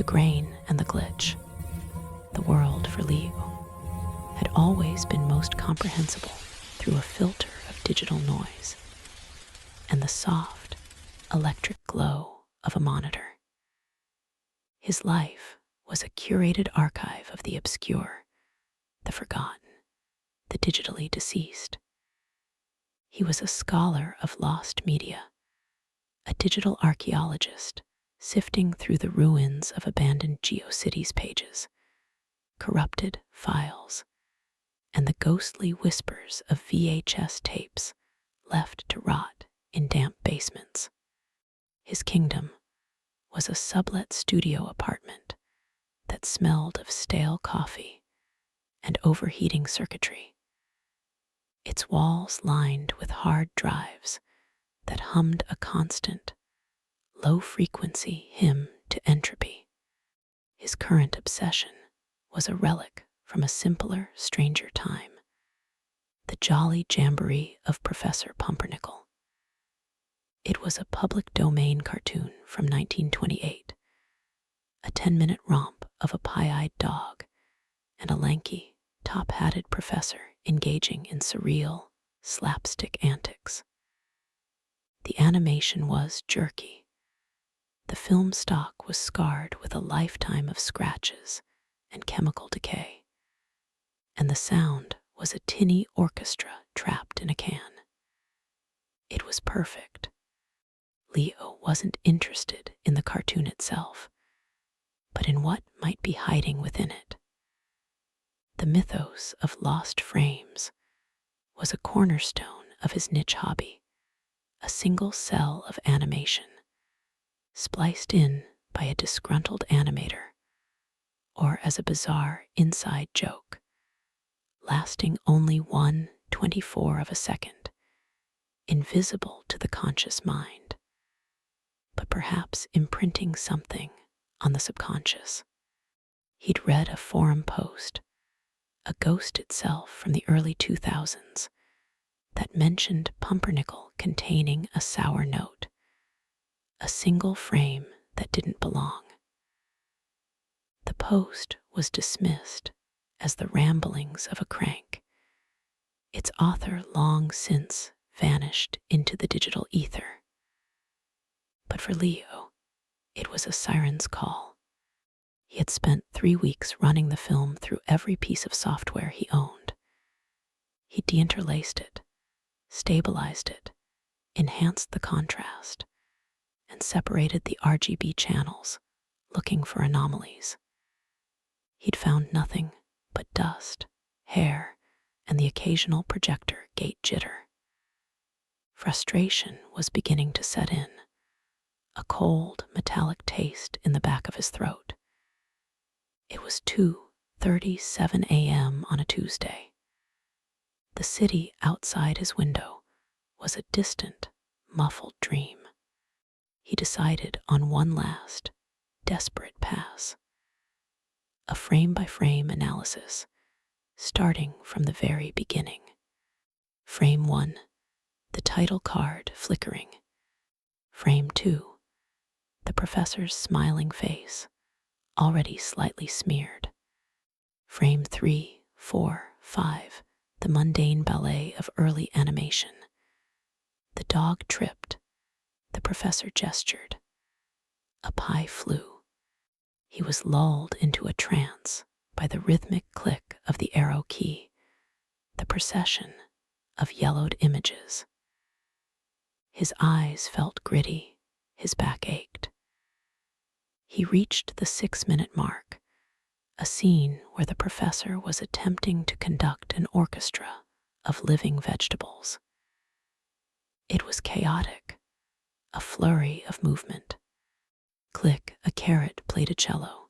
The grain and the glitch. The world for Leo had always been most comprehensible through a filter of digital noise and the soft, electric glow of a monitor. His life was a curated archive of the obscure, the forgotten, the digitally deceased. He was a scholar of lost media, a digital archaeologist sifting through the ruins of abandoned GeoCities pages, corrupted files, and the ghostly whispers of VHS tapes left to rot in damp basements. His kingdom was a sublet studio apartment that smelled of stale coffee and overheating circuitry, its walls lined with hard drives that hummed a constant, low-frequency hymn to entropy. His current obsession was a relic from a simpler, stranger time, the jolly Jamboree of Professor Pumpernickel. It was a public domain cartoon from 1928, a 10-minute romp of a pie-eyed dog and a lanky, top-hatted professor engaging in surreal, slapstick antics. The animation was jerky. The film stock was scarred with a lifetime of scratches and chemical decay, and the sound was a tinny orchestra trapped in a can. It was perfect. Leo wasn't interested in the cartoon itself, but in what might be hiding within it. The mythos of lost frames was a cornerstone of his niche hobby, a single cell of animation, spliced in by a disgruntled animator, or as a bizarre inside joke, lasting only 1/24 of a second, invisible to the conscious mind, but perhaps imprinting something on the subconscious. He'd read a forum post, a ghost itself from the early 2000s, that mentioned Pumpernickel containing a sour note, a single frame that didn't belong. The post was dismissed as the ramblings of a crank, its author long since vanished into the digital ether. But for Leo, it was a siren's call. He had spent 3 weeks running the film through every piece of software he owned. He deinterlaced it, stabilized it, enhanced the contrast, and separated the RGB channels, looking for anomalies. He'd found nothing but dust, hair, and the occasional projector gate jitter. Frustration was beginning to set in, a cold, metallic taste in the back of his throat. It was 2:37 a.m. on a Tuesday. The city outside his window was a distant, muffled dream. He decided on one last, desperate pass. A frame-by-frame analysis, starting from the very beginning. Frame 1, the title card flickering. Frame 2, the professor's smiling face, already slightly smeared. Frame 3, 4, 5, the mundane ballet of early animation. The dog tripped. The professor gestured. A pie flew. He was lulled into a trance by the rhythmic click of the arrow key, the procession of yellowed images. His eyes felt gritty, his back ached. He reached the 6-minute mark, a scene where the professor was attempting to conduct an orchestra of living vegetables. It was chaotic, a flurry of movement. Click, a carrot played a cello.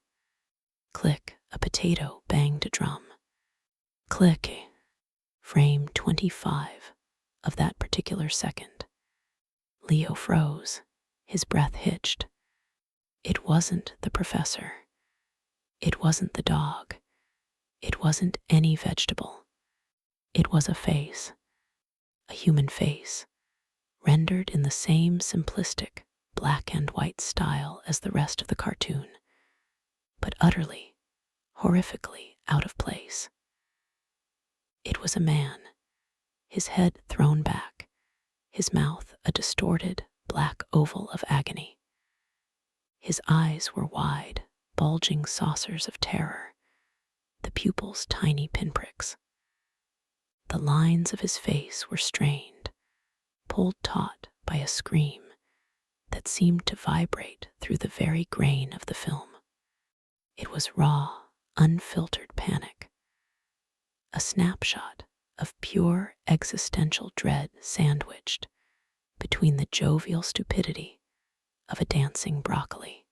Click, a potato banged a drum. Click, frame 25 of that particular second. Leo froze, his breath hitched. It wasn't the professor. It wasn't the dog. It wasn't any vegetable. It was a face, a human face, rendered in the same simplistic black and white style as the rest of the cartoon, utterly, horrifically out of place. It was a man, his head thrown back, his mouth a distorted, black oval of agony. His eyes were wide, bulging saucers of terror, the pupils tiny pinpricks. The lines of his face were strained, pulled taut by a scream that seemed to vibrate through the very grain of the film. It was raw, unfiltered panic, a snapshot of pure existential dread sandwiched between the jovial stupidity of a dancing broccoli.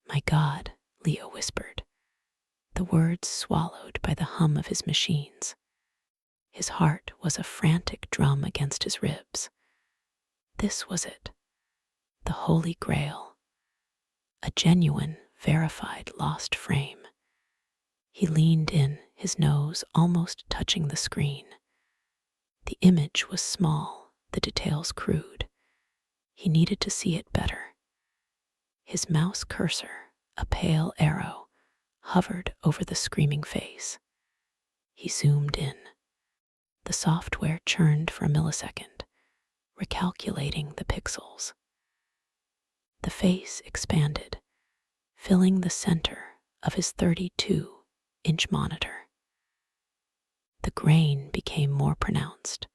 "My God," Leo whispered, the words swallowed by the hum of his machines. His heart was a frantic drum against his ribs. This was it, the Holy Grail, a genuine, verified lost frame. He leaned in, his nose almost touching the screen. The image was small, the details crude. He needed to see it better. His mouse cursor, a pale arrow, hovered over the screaming face. He zoomed in. The software churned for a millisecond, recalculating the pixels. The face expanded, filling the center of his 32-inch monitor. The grain became more pronounced,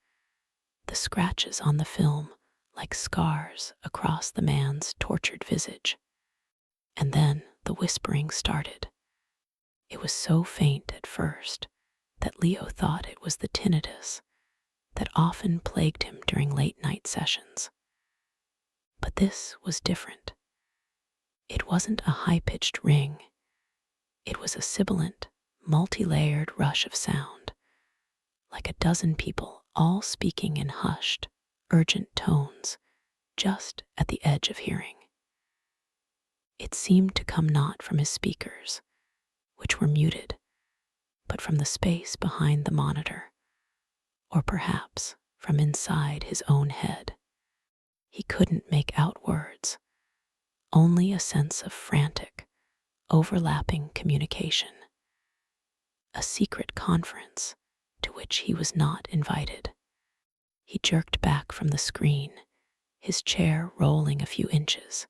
the scratches on the film like scars across the man's tortured visage. And then the whispering started. It was so faint at first that Leo thought it was the tinnitus that often plagued him during late-night sessions. But this was different. It wasn't a high-pitched ring. It was a sibilant, multi-layered rush of sound, like a dozen people all speaking in hushed, urgent tones, just at the edge of hearing. It seemed to come not from his speakers, which were muted, but from the space behind the monitor, or perhaps from inside his own head. He couldn't make out words, only a sense of frantic, overlapping communication. A secret conference to which he was not invited. He jerked back from the screen, his chair rolling a few inches.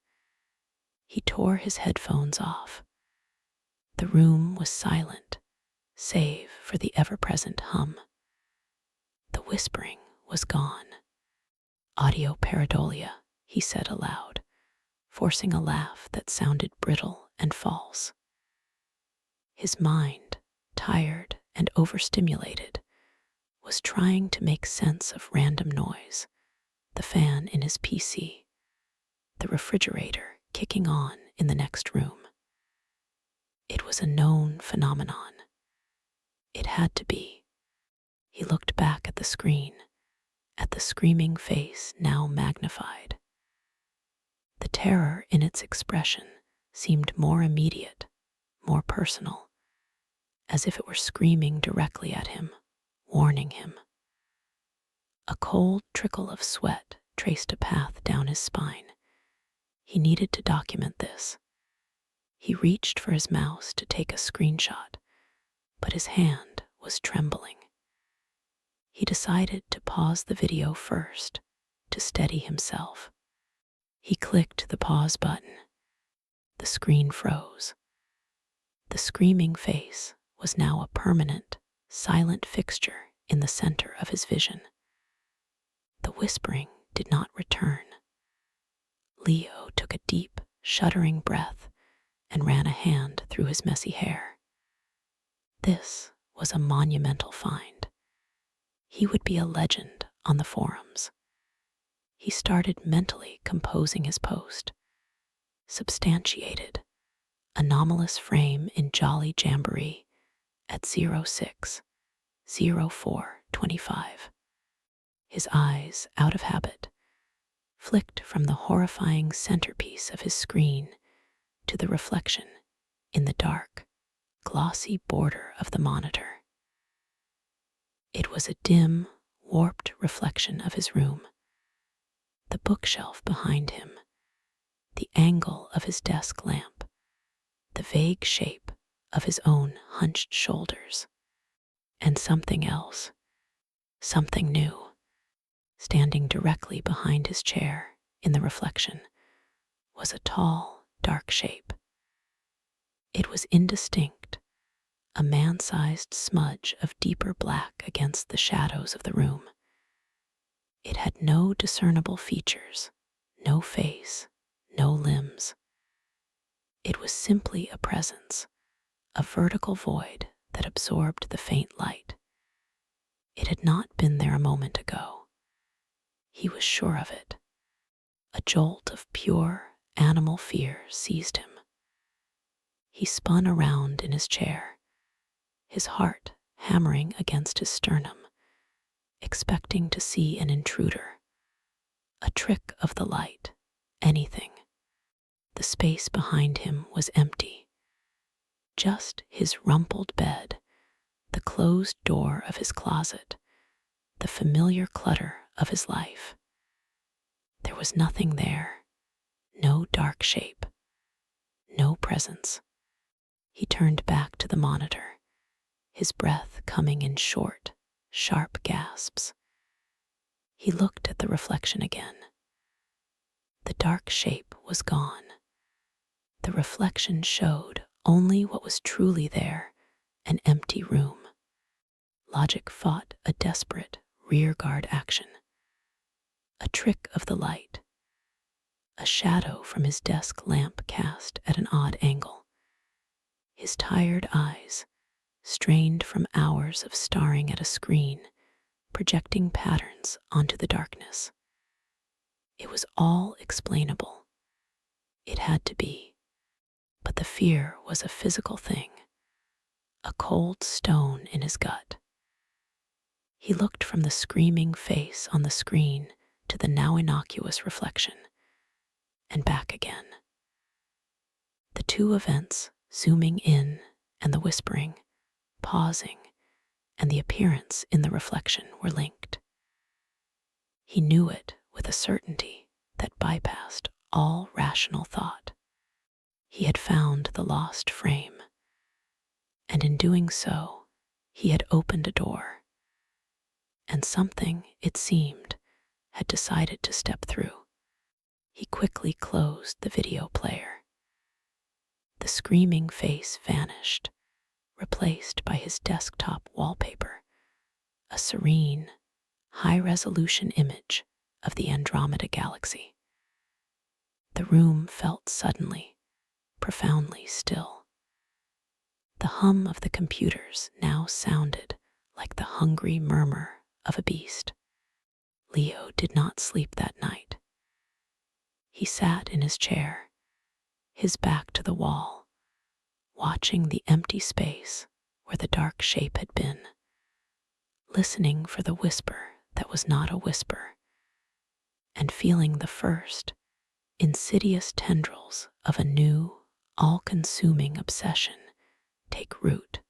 He tore his headphones off. The room was silent, save for the ever-present hum. The whispering was gone. "Audio pareidolia," he said aloud, forcing a laugh that sounded brittle and false. His mind, tired and overstimulated, was trying to make sense of random noise, the fan in his PC, the refrigerator kicking on in the next room. It was a known phenomenon. It had to be. He looked back at the screen, at the screaming face now magnified. The terror in its expression seemed more immediate, more personal, as if it were screaming directly at him, warning him. A cold trickle of sweat traced a path down his spine. He needed to document this. He reached for his mouse to take a screenshot, but his hand was trembling. He decided to pause the video first, to steady himself. He clicked the pause button. The screen froze. The screaming face was now a permanent, silent fixture in the center of his vision. The whispering did not return. Leo took a deep, shuddering breath and ran a hand through his messy hair. This was a monumental find. He would be a legend on the forums. He started mentally composing his post. Substantiated, anomalous frame in Jolly Jamboree at 06/04/25. His eyes, out of habit, flicked from the horrifying centerpiece of his screen to the reflection in the dark, glossy border of the monitor. It was a dim, warped reflection of his room. The bookshelf behind him, the angle of his desk lamp, the vague shape of his own hunched shoulders. And something else, something new, standing directly behind his chair in the reflection, was a tall, dark shape. It was indistinct, a man-sized smudge of deeper black against the shadows of the room. It had no discernible features, no face, no limbs. It was simply a presence, a vertical void that absorbed the faint light. It had not been there a moment ago. He was sure of it. A jolt of pure animal fear seized him. He spun around in his chair, his heart hammering against his sternum, expecting to see an intruder, a trick of the light, anything. The space behind him was empty. Just his rumpled bed, the closed door of his closet, the familiar clutter of his life. There was nothing there, no dark shape, no presence. He turned back to the monitor, his breath coming in short, sharp gasps. He looked at the reflection again. The dark shape was gone. The reflection showed only what was truly there, an empty room. Logic fought a desperate rearguard action. A trick of the light. A shadow from his desk lamp cast at an odd angle. His tired eyes, strained from hours of staring at a screen, projecting patterns onto the darkness. It was all explainable. It had to be. But the fear was a physical thing, a cold stone in his gut. He looked from the screaming face on the screen to the now innocuous reflection, and back again. The two events, zooming in and the whispering, pausing, and the appearance in the reflection were linked. He knew it with a certainty that bypassed all rational thought. He had found the lost frame, and in doing so, he had opened a door, and something, it seemed, had decided to step through. He quickly closed the video player. The screaming face vanished, replaced by his desktop wallpaper, a serene, high-resolution image of the Andromeda Galaxy. The room felt suddenly, profoundly still. The hum of the computers now sounded like the hungry murmur of a beast. Leo did not sleep that night. He sat in his chair, his back to the wall, watching the empty space where the dark shape had been, listening for the whisper that was not a whisper, and feeling the first, insidious tendrils of a new, all-consuming obsession take root.